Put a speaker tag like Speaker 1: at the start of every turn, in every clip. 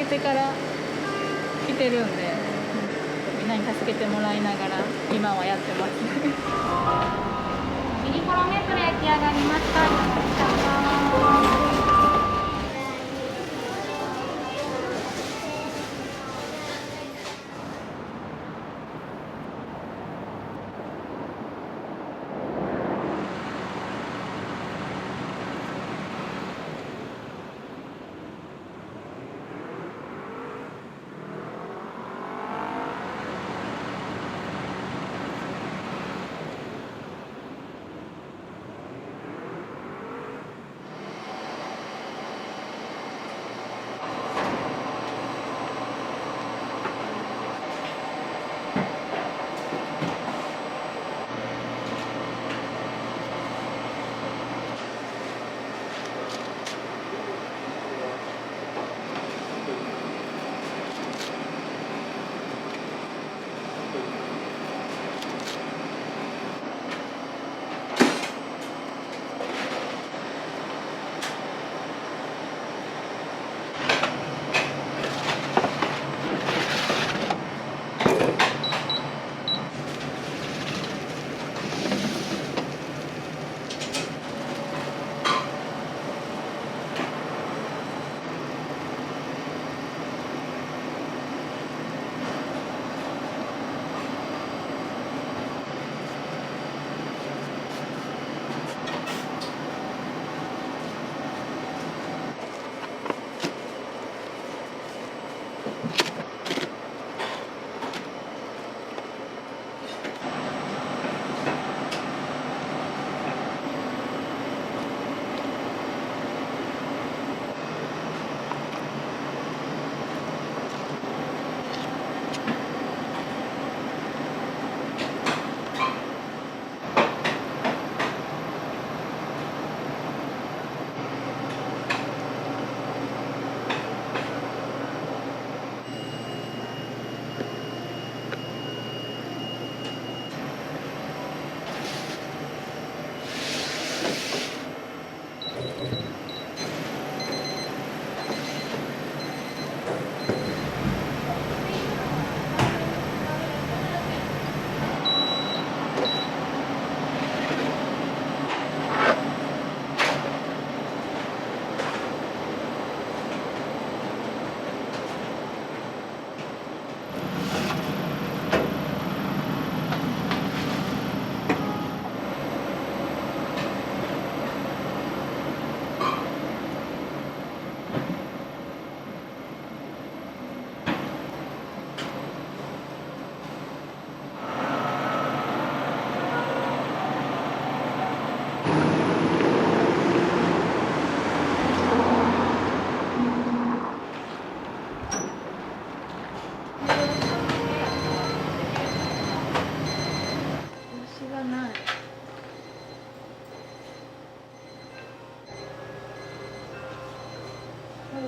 Speaker 1: てから来てるんで、みんなに助けてもらいながら今はやってます。ミニコロメープル焼き上がりました。いかがでしたか？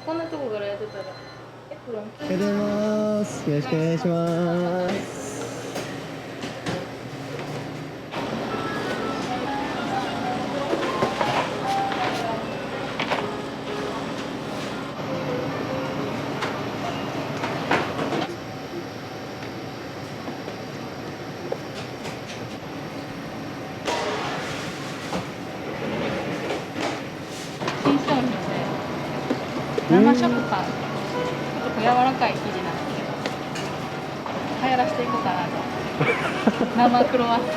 Speaker 1: こんなとこからやってたらエプロン。おはようございます。よろしくお願いします。新商品で生食パン、ちょっと柔らかい生地なんですけど、流行らしていこうかなと。生クロワッサン、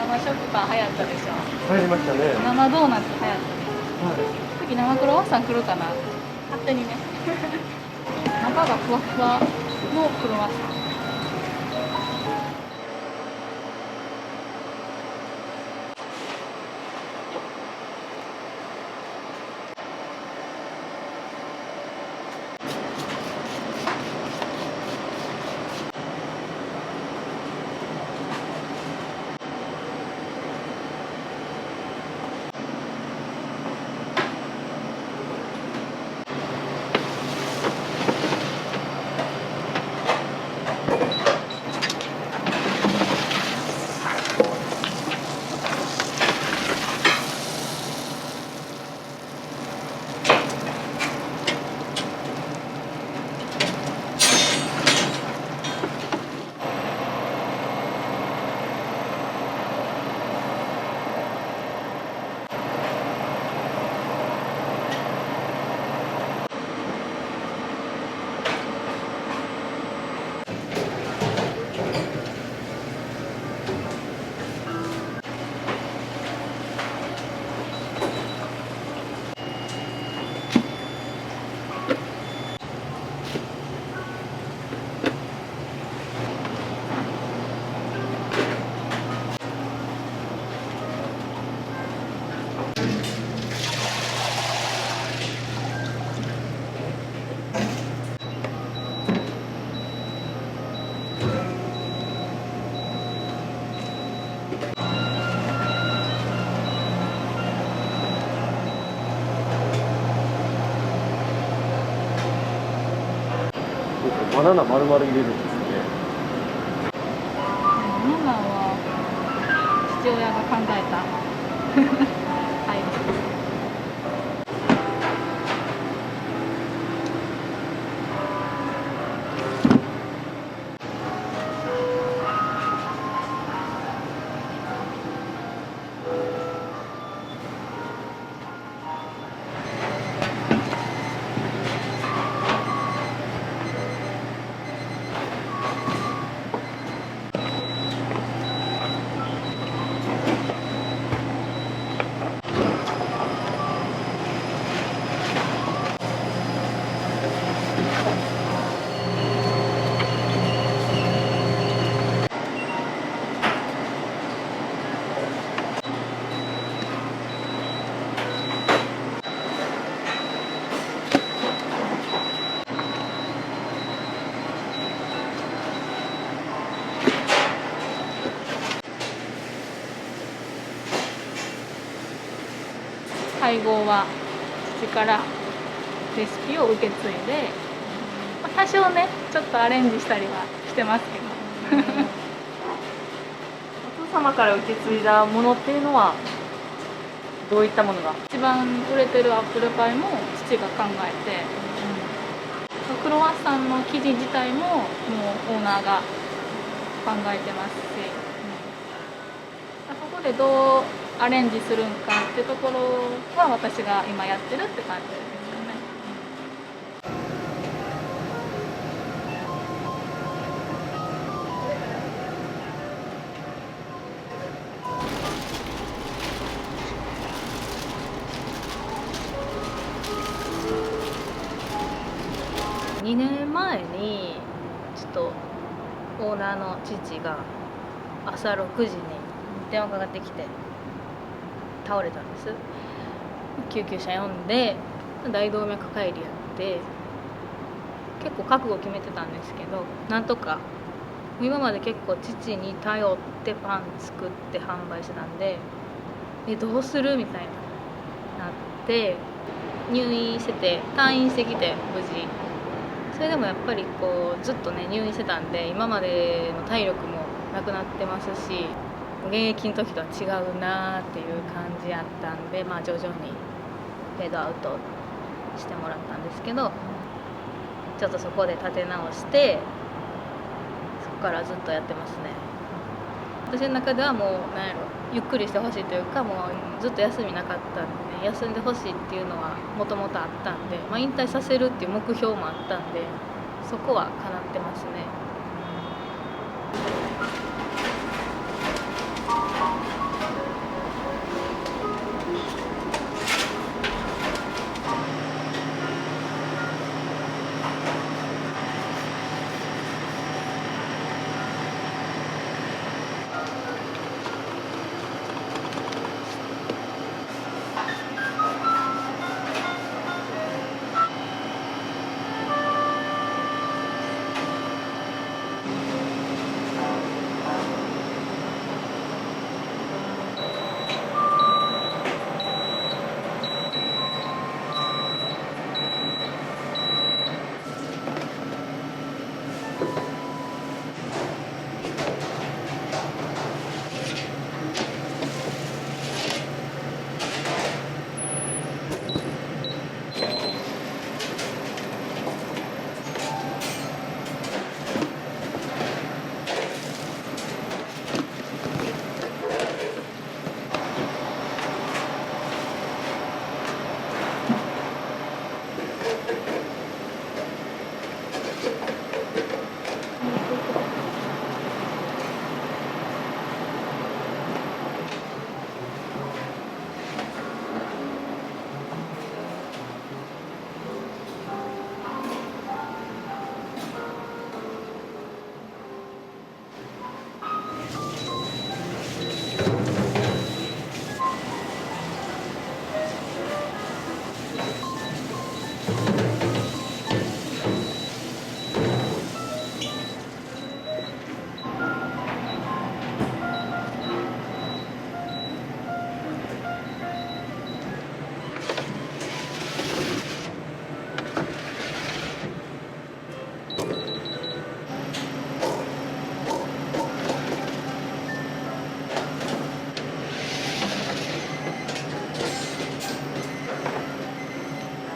Speaker 1: 生食パン流行ったでしょ。
Speaker 2: 入りましたね。
Speaker 1: 生ドーナツ流行ったでしょ。次生クロワッサン来るかな、勝手にね。中がふわふわのクロワッサン。
Speaker 2: バナナ丸々入れるんですね。
Speaker 1: バナナは父親が考えたはい。配合は父からレシピを受け継いで、多少ねちょっとアレンジしたりはしてますけど。
Speaker 3: お父様から受け継いだものっていうのはどういったものが？
Speaker 1: 一番売れてるアップルパイも父が考えて、クロワッサンの生地自体ももうオーナーが考えてますし、そこでどうアレンジするんかってところは私が今やってるって感じですかね。2年前にちょっとオーナーの父が朝6時に電話かかってきて倒れたんです。救急車呼んで大動脈解離やって結構覚悟決めてたんですけど、なんとか今まで結構父に頼ってパン作って販売してたんで、どうするみたいななって入院してて、退院してきて無事。それでもやっぱりこうずっとね入院してたんで、今までの体力もなくなってますし、現役の時とは違うなっていう感じやったんで、徐々にフェードアウトしてもらったんですけど、ちょっとそこで立て直して、そこからずっとやってますね。私の中ではもう何やろ、ゆっくりしてほしいというか、もうずっと休みなかったんで、ね、休んでほしいっていうのはもともとあったんで、引退させるっていう目標もあったんで、そこは叶ってますね。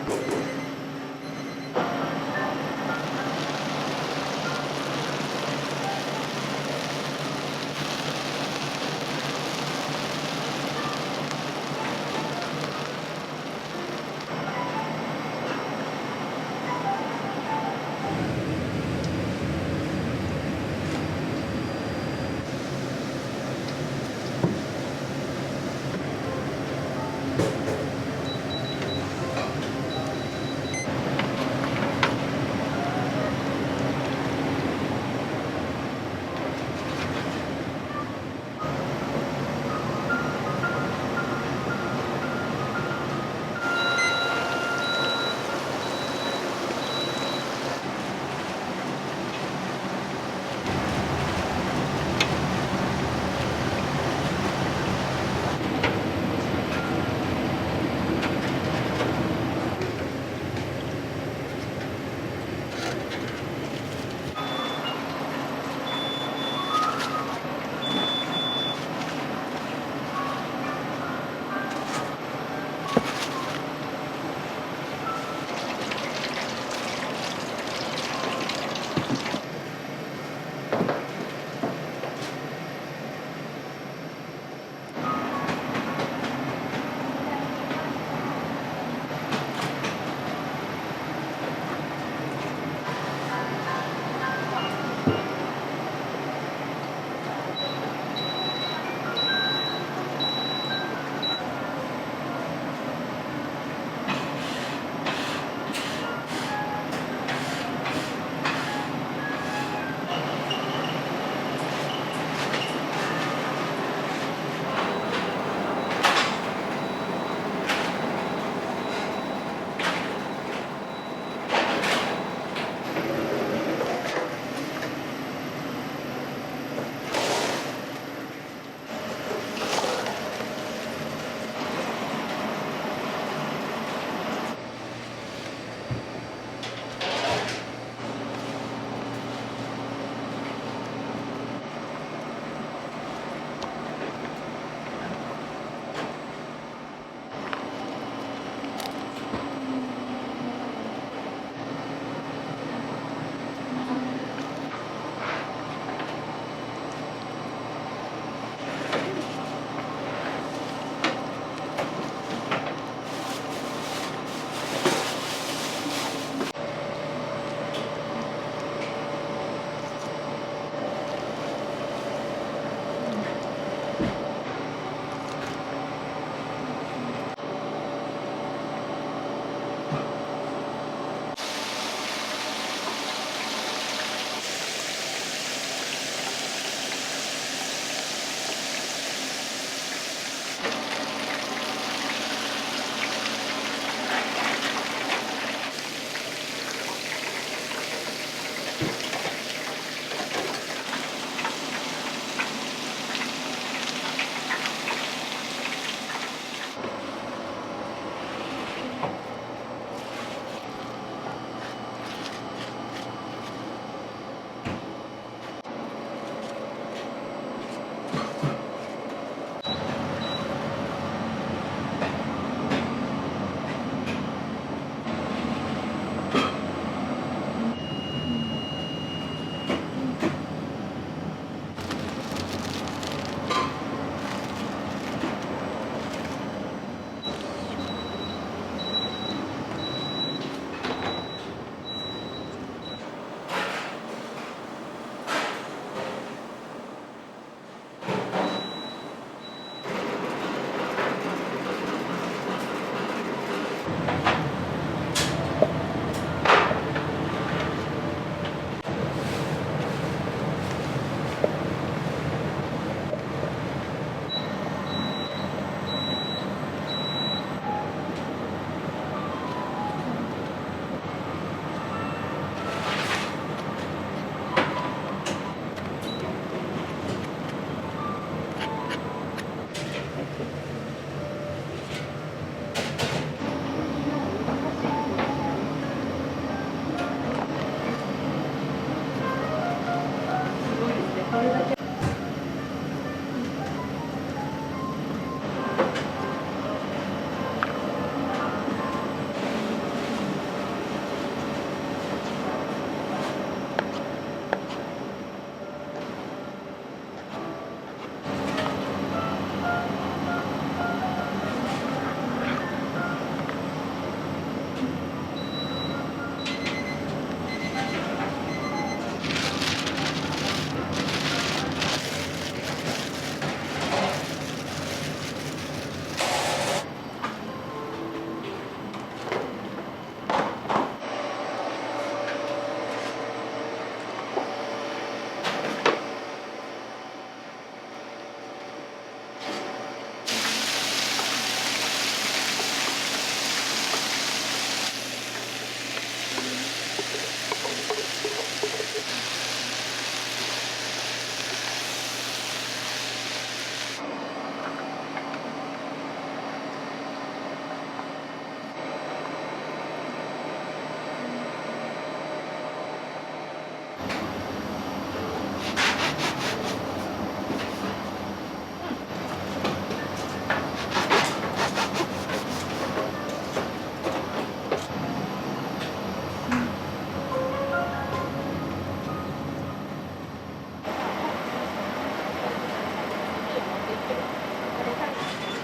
Speaker 1: こ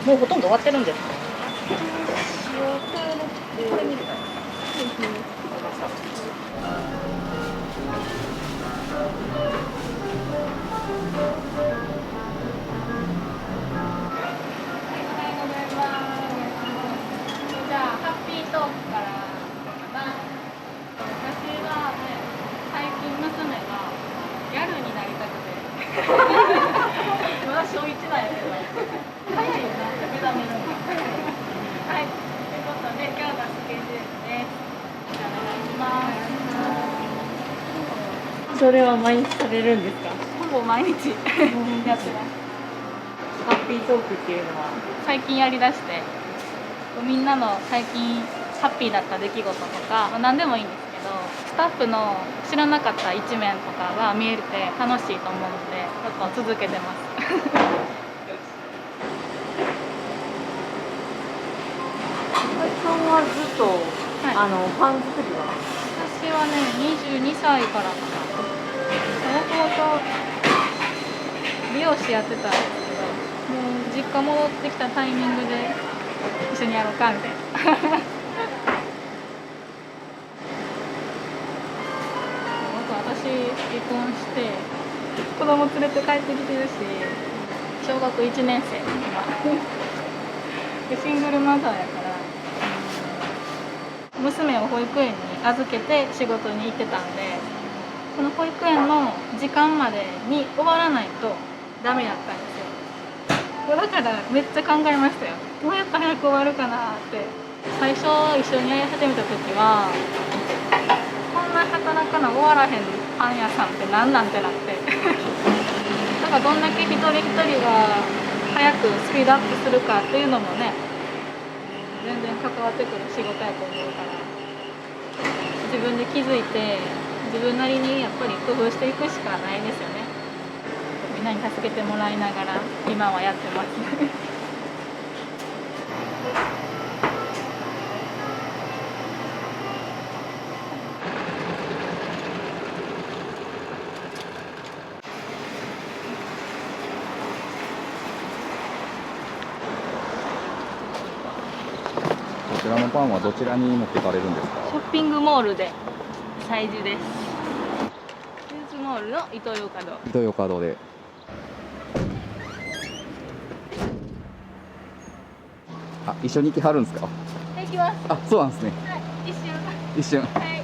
Speaker 1: もうほとんど終わってるんですか？これ見るかい。じゃあハッピートークから私はね、最近娘がギャルになりたくてまだ小1なんやけど早いよなって目覚めるのがはい、ということで今日のスケジュールです。じゃあお願いします。
Speaker 3: それは毎日されるんですか？
Speaker 1: ほぼ毎日やってます。
Speaker 3: ハッピートークっていうのは
Speaker 1: 最近やりだしてみんなの最近ハッピーだった出来事とか、何でもいいんですけど、スタッフの知らなかった一面とかが見えて楽しいと思うのでちょっと続けてます
Speaker 3: さんはずっと、パン作りは
Speaker 1: 私はね、22歳からかな。もともと美容師やってたんですけど、もう実家戻ってきたタイミングで一緒にやろうかみたいな私離婚して子供連れて帰ってきてるし、小学1年生今でシングルマザーやから、娘を保育園に預けて仕事に行ってたんで、その保育園の時間までに終わらないとダメやったんですよ。だからめっちゃ考えましたよ。どうやったら早く終わるかなって。最初一緒にやり始めた時はこんな働かな終わらへんパン屋さんって何なんてなってだからどんだけ一人一人が早くスピードアップするかっていうのもね、全然関わってくる仕事やと思うから、自分で気づいて自分なりにやっぱり工夫していくしかないですよね。みんなに助けてもらいながら今はやってます
Speaker 2: こちらのパンはどちらに持っていかれるんですか？
Speaker 1: ショッピングモールで催事です。スーツモールのイトーヨーカドー。
Speaker 2: イトーヨーカドーで。あ、一緒に行きはるんですか？
Speaker 1: 行きます。
Speaker 2: あ、そうなんですね。
Speaker 1: はい、一瞬。
Speaker 2: 一瞬。
Speaker 1: はい。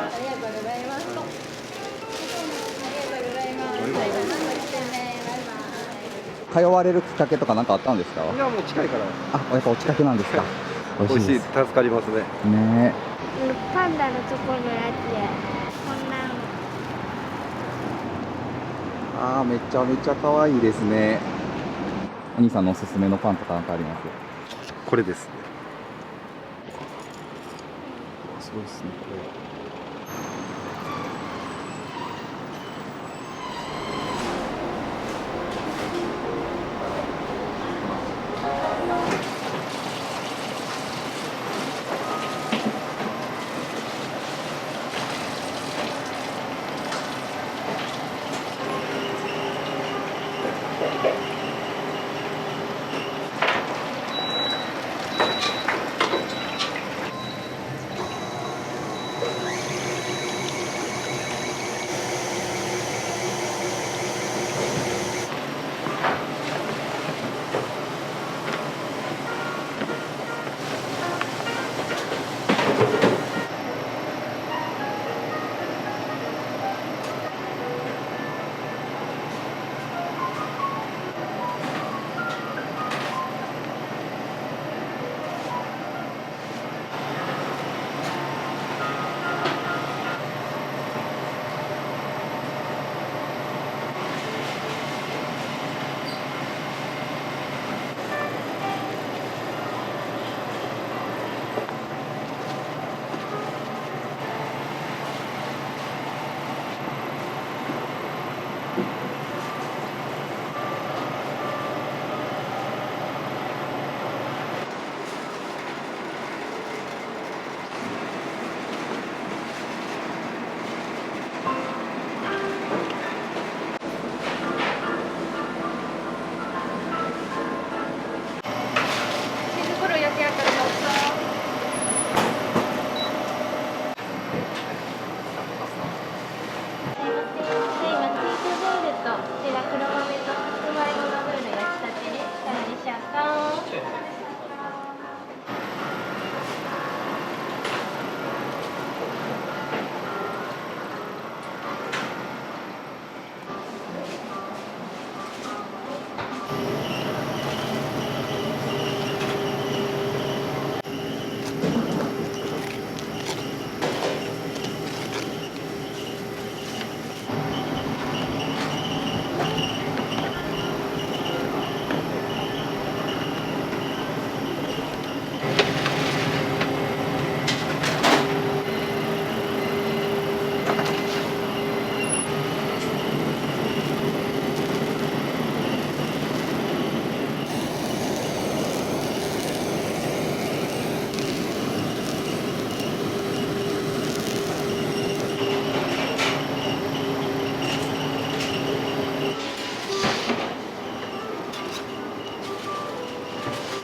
Speaker 1: ありがとうございます。ありがとうございます。バイバイ。
Speaker 2: 通われるきっかけとか何かあったんですか？
Speaker 4: いやもう近いから
Speaker 2: あ、やっぱお近くなんですか。美
Speaker 4: 美味しい
Speaker 2: です。
Speaker 4: 助かりますね。
Speaker 2: ね
Speaker 5: パンダのところのやつや。こんなの。
Speaker 2: ああ、めちゃめちゃ可愛いですね。お兄さんのおすすめのパンとか何かあります？
Speaker 4: これですね。すごいですねこれ。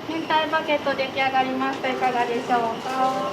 Speaker 1: 明太バゲット出来上がりました。いかがでしょうか。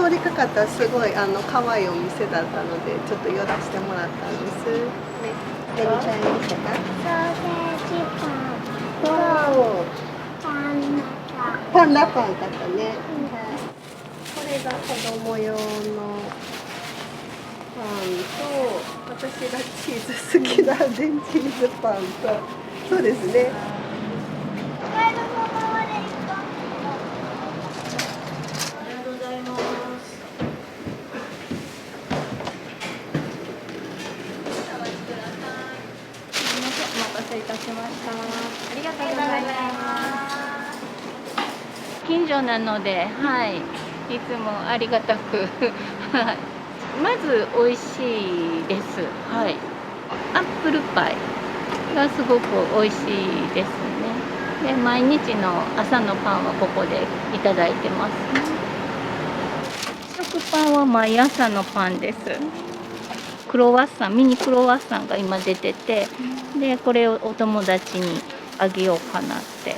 Speaker 6: 通りかかったらすごい可愛いお店だったのでちょっと寄らせてもらったんです。ね、何買いましたか？
Speaker 5: ソーセージパン
Speaker 6: わお、
Speaker 5: パンナ
Speaker 6: パンダパン買ったね。これが子供用のパンと、私がチーズ好きなアデンチーズパンと、そうですね。
Speaker 5: カのままでいいか。
Speaker 3: ありがとうございます。
Speaker 1: すみません、お待たせいたしました。ありがとうございます。近所なので、はい、いつもありがたく、はい。まず美味しいです。はい。アップルパイがすごく美味しいですね。で、毎日の朝のパンはここでいただいてます。食パンは毎朝のパンです。クロワッサン、ミニクロワッサンが今出てて、でこれをお友達にあげようかなって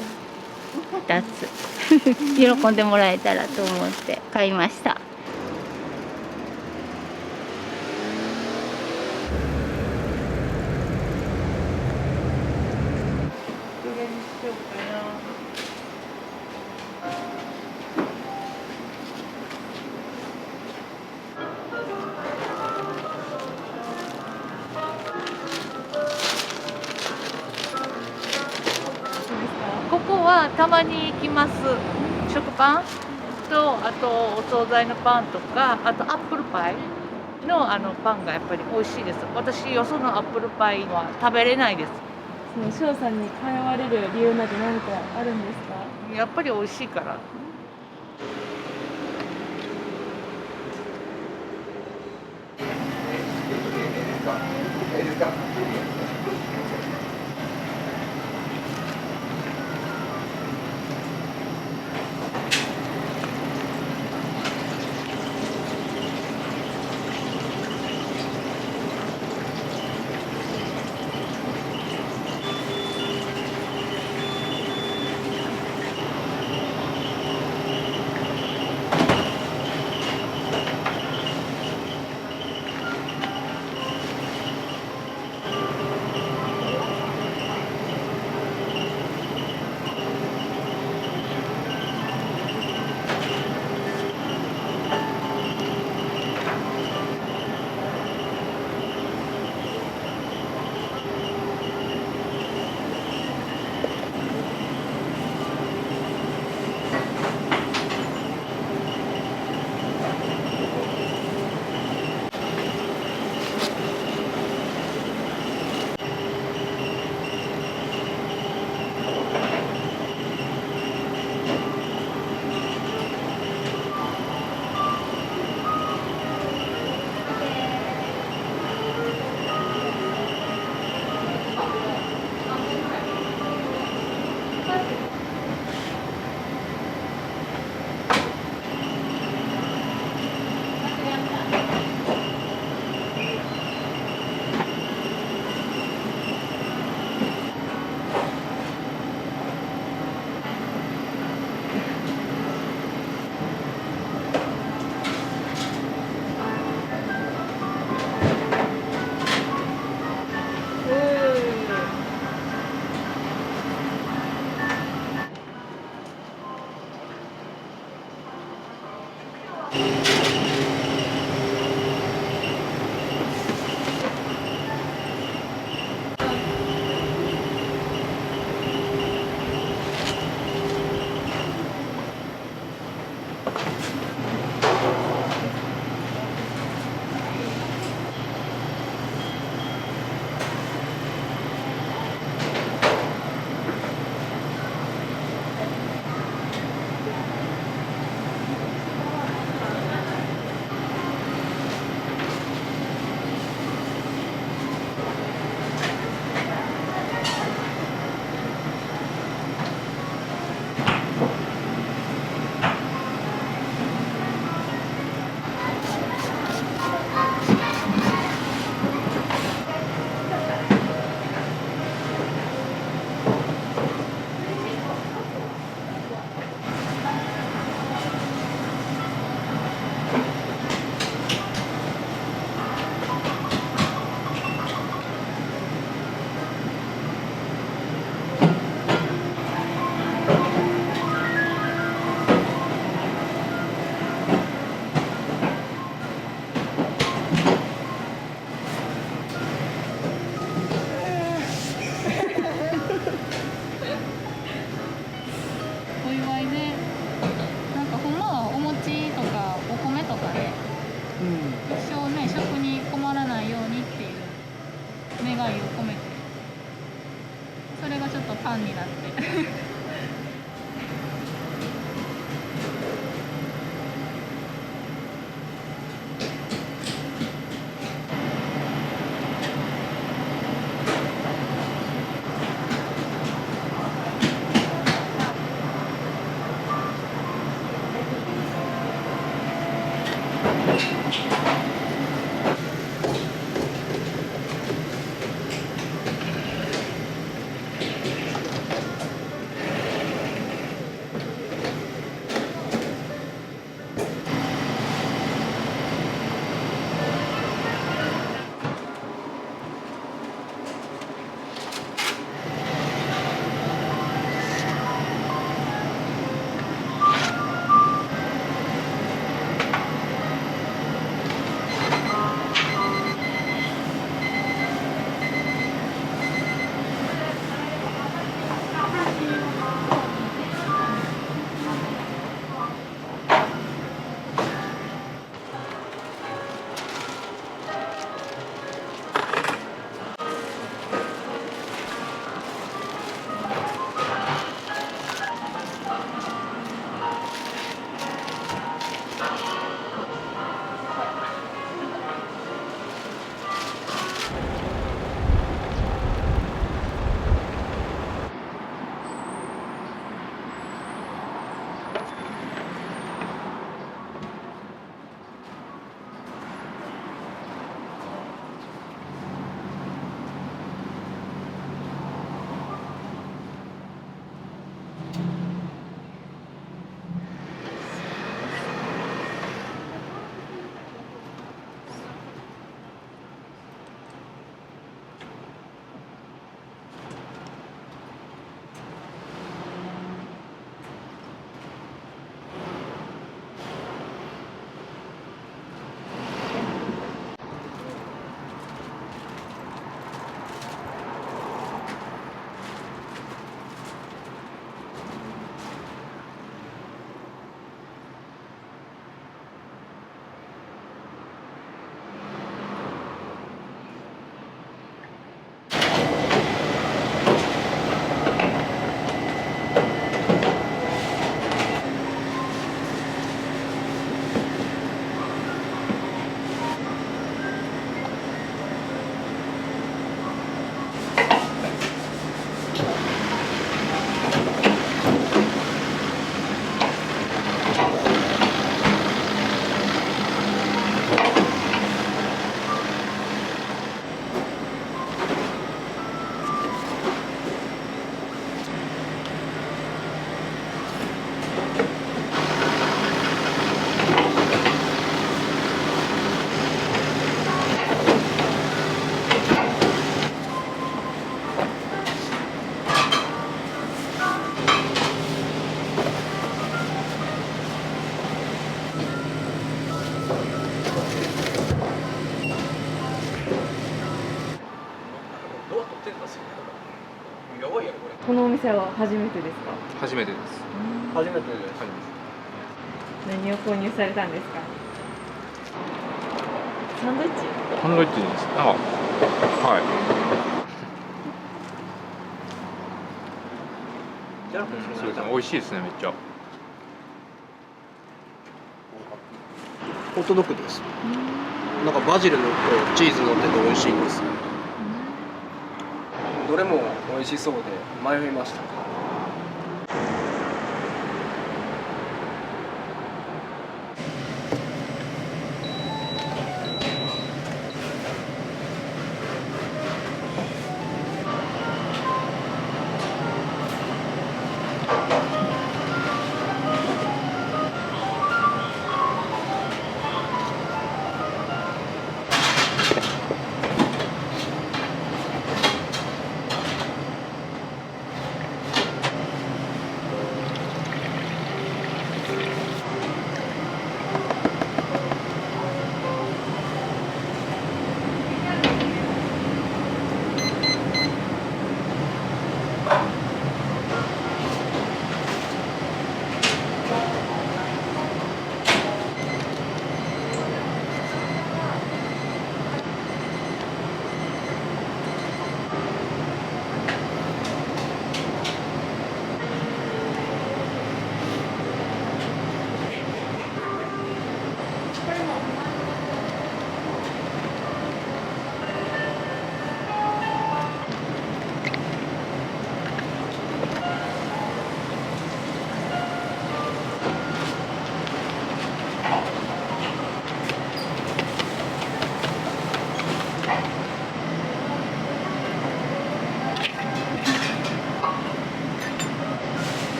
Speaker 1: 2つ喜んでもらえたらと思って買いました。
Speaker 3: どれにしようかな。ここはたまに行きます。食パンと、あとお惣菜のパンとか、あとアップルパイのパンがやっぱり美味しいです。私よそのアップルパイは食べれないです。
Speaker 7: その翔さんに通われる理由など何かあるんですか？
Speaker 3: やっぱり美味しいから。
Speaker 7: 店は初めてですか？
Speaker 8: 初めてです。
Speaker 4: 初めてです。
Speaker 7: 何を購入されたんですか？サンドイッチ？
Speaker 8: サンドイッチです。はい。そうですね。美味しいですね、めっちゃ。
Speaker 9: ホットドッグです。なんかバジルとチーズ乗ってて美味しいです。どれも美味しそうで迷いました。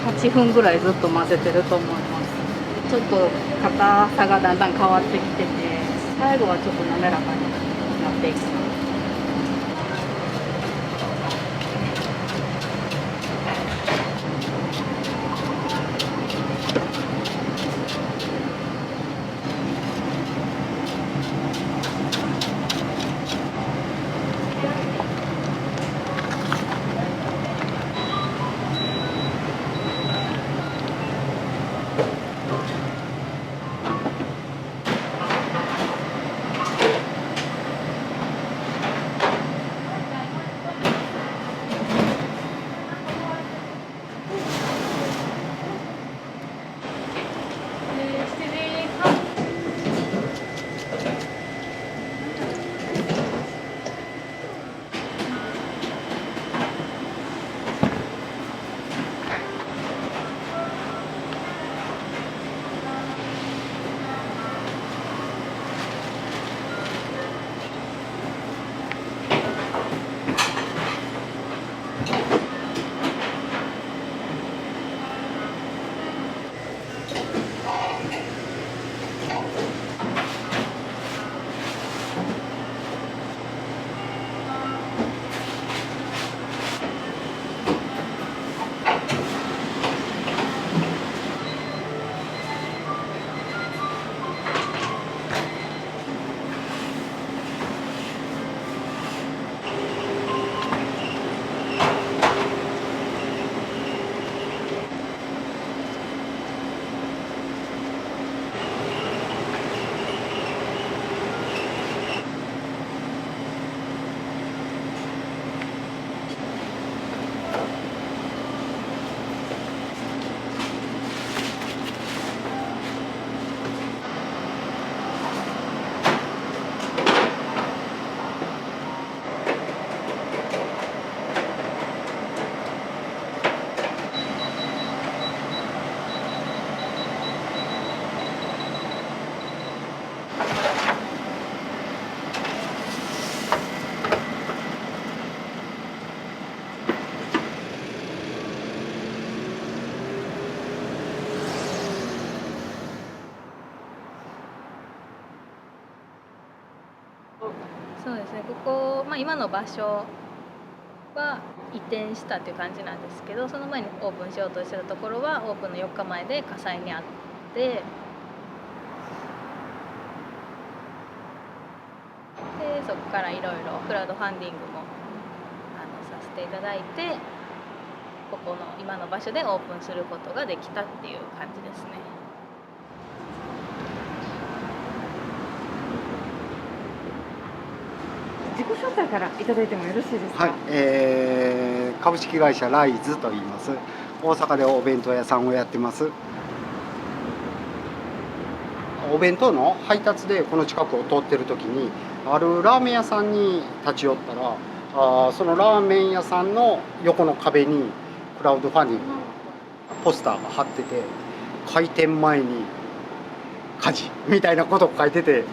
Speaker 1: 8分ぐらいずっと混ぜてると思います。ちょっと硬さがだんだん変わってきてて、最後はちょっと滑らかになっていきます。こ、今の場所は移転したっていう感じなんですけど、その前にオープンしようとしてたところはオープンの4日前で火災にあって、でそこからいろいろクラウドファンディングもさせていただいて、ここの今の場所でオープンすることができたっていう感じですね。
Speaker 7: 自己紹介からいただいてもよろしいですか？
Speaker 10: はい、株式会社ライズと言います。大阪でお弁当屋さんをやってます。お弁当の配達でこの近くを通ってる時にあるラーメン屋さんに立ち寄ったら、そのラーメン屋さんの横の壁にクラウドファンディングのポスターが貼ってて、開店前に火事みたいなことを書いてて、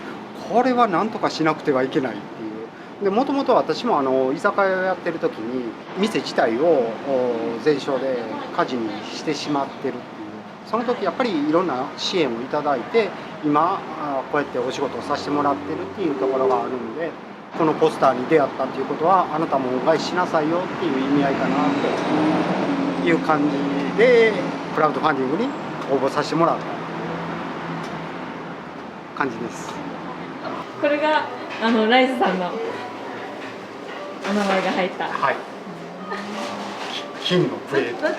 Speaker 10: これは何とかしなくてはいけないっていう。でもともと私も居酒屋をやってる時に店自体を全焼で火事にしてしまってるっていう、その時やっぱりいろんな支援をいただいて今こうやってお仕事をさせてもらってるっていうところがあるんで、このポスターに出会ったっていうことはあなたも恩返ししなさいよっていう意味合いかなという感じでクラウドファンディングに応募させてもらった感じです。
Speaker 7: これがライズさんのお名前が入った。
Speaker 10: はい。金のプレート。
Speaker 7: どっち？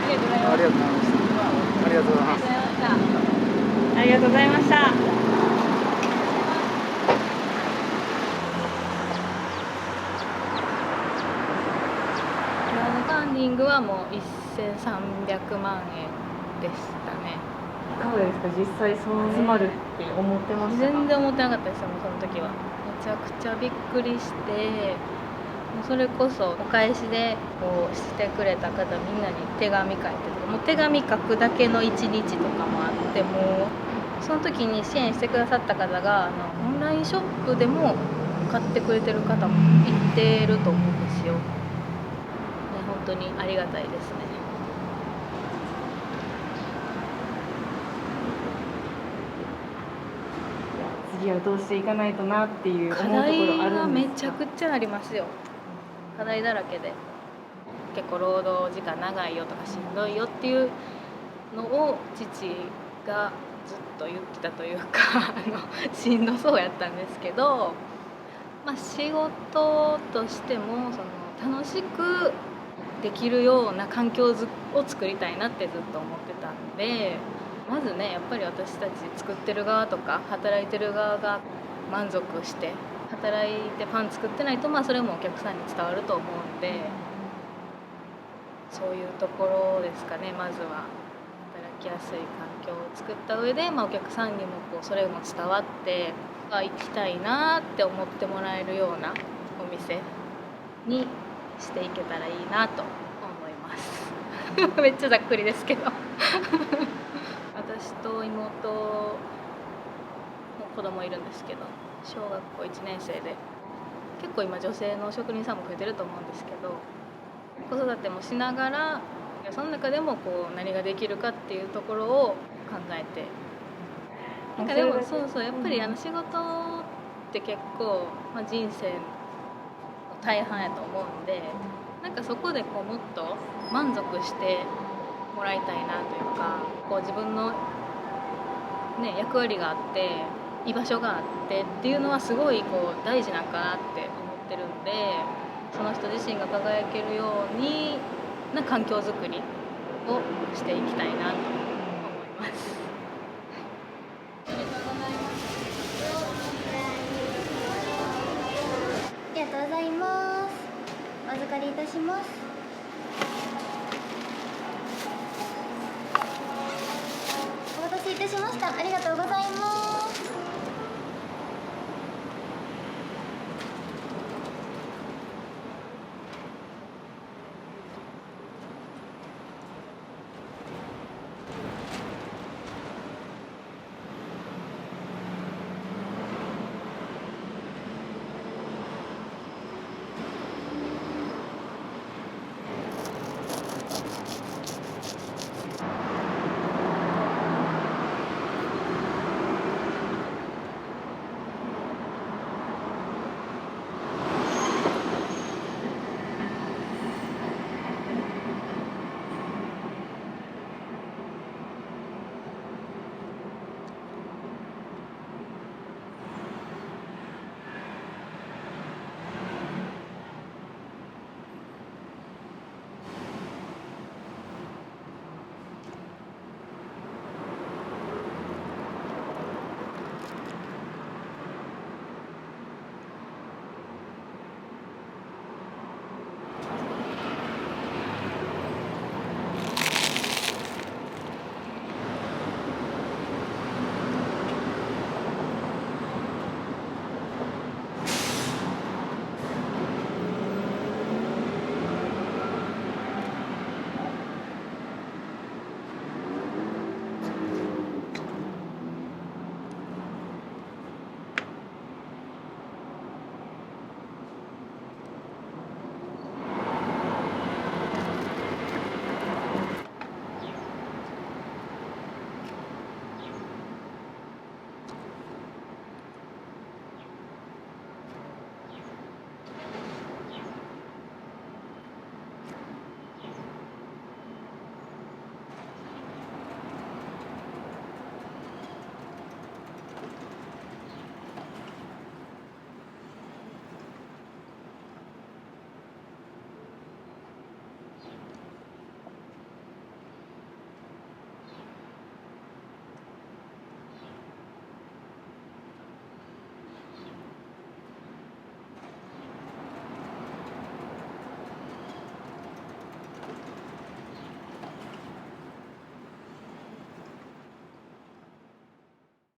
Speaker 10: ありがとうございました。ありがとうございます。
Speaker 7: ありがとうございました。
Speaker 1: クラウドファンディングはもう1300万円でしたね。
Speaker 7: いかがですか？実際そう集まるって思ってましたか？
Speaker 1: 全然思ってなかったですよ、もうその時は。めちゃくちゃびっくりして、もうそれこそお返しでこうしてくれた方みんなに手紙書いてとか、もう手紙書くだけの一日とかもあって、もうその時に支援してくださった方がオンラインショップでも買ってくれてる方もいてると思うんですよ。ね、本当にありがたいですね。
Speaker 7: 次はどうしていかないとなっていう思うところあ
Speaker 1: 課題
Speaker 7: るんですか？
Speaker 1: はめちゃくちゃありますよ。課題だらけで、結構労働時間長いよとかしんどいよっていうのを父がずっと言ってたというかしんどそうやったんですけど、仕事としても楽しくできるような環境を作りたいなってずっと思ってたんで、まずねやっぱり私たち作ってる側とか働いてる側が満足して働いてパン作ってないと、それもお客さんに伝わると思うんで、そういうところですかね。まずは働きやすい環境を作った上で、お客さんにもそれも伝わって行きたいなって思ってもらえるようなお店にしていけたらいいなと思いますめっちゃざっくりですけど私と妹も子供いるんですけど、小学校1年生で、結構今女性の職人さんも増えてると思うんですけど、子育てもしながらその中でも何ができるかっていうところを考えて、でもそうやっぱり仕事って結構、人生の大半やと思うんで、そこでもっと満足してもらいたいなというか、自分の、役割があって居場所があってっていうのはすごい大事なんかなって思ってるんで、その人自身が輝けるようにな環境づくりをしていきたいなと思います。
Speaker 5: ありがとうございます。お預かりいたします。お待たせいたしました。ありがとうございます。